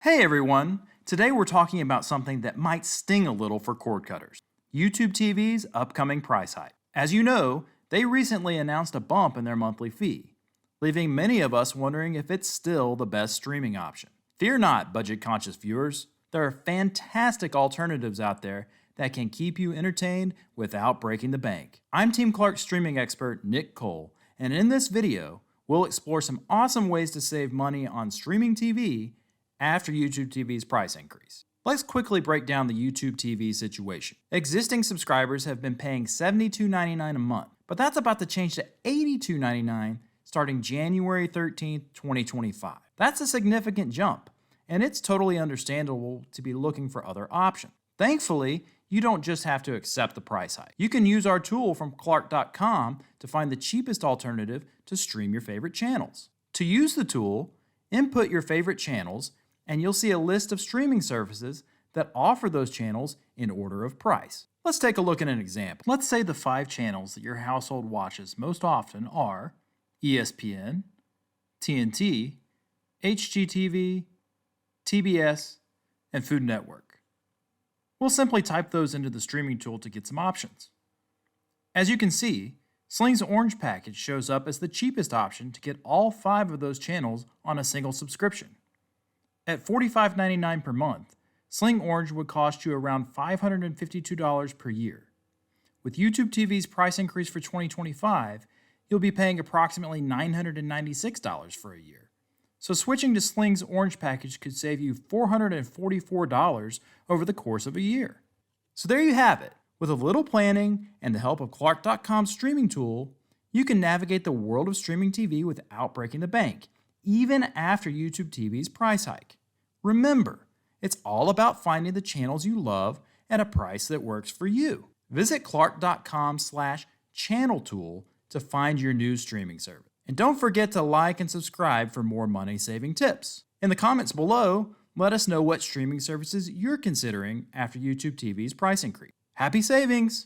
Hey everyone! Today we're talking about something that might sting a little for cord cutters. YouTube TV's upcoming price hike. As you know, they recently announced a bump in their monthly fee, leaving many of us wondering if it's still the best streaming option. Fear not, budget-conscious viewers. There are fantastic alternatives out there that can keep you entertained without breaking the bank. I'm Team Clark's streaming expert, Nick Cole, and in this video, we'll explore some awesome ways to save money on streaming TV after YouTube TV's price increase. Let's quickly break down the YouTube TV situation. Existing subscribers have been paying $72.99 a month, but that's about to change to $82.99 starting January 13th, 2025. That's a significant jump, and it's totally understandable to be looking for other options. Thankfully, you don't just have to accept the price hike. You can use our tool from Clark.com to find the cheapest alternative to stream your favorite channels. To use the tool, input your favorite channels, and you'll see a list of streaming services that offer those channels in order of price. Let's take a look at an example. Let's say the 5 channels that your household watches most often are ESPN, TNT, HGTV, TBS, and Food Network. We'll simply type those into the streaming tool to get some options. As you can see, Sling's Orange package shows up as the cheapest option to get all 5 of those channels on a single subscription. At $45.99 per month, Sling Orange would cost you around $552 per year. With YouTube TV's price increase for 2025, you'll be paying approximately $996 for a year. So switching to Sling's Orange package could save you $444 over the course of a year. So there you have it. With a little planning and the help of Clark.com's streaming tool, you can navigate the world of streaming TV without breaking the bank, even after YouTube TV's price hike. Remember, it's all about finding the channels you love at a price that works for you. Visit Clark.com/channel tool to find your new streaming service. And don't forget to like and subscribe for more money-saving tips. In the comments below, let us know what streaming services you're considering after YouTube TV's price increase. Happy savings!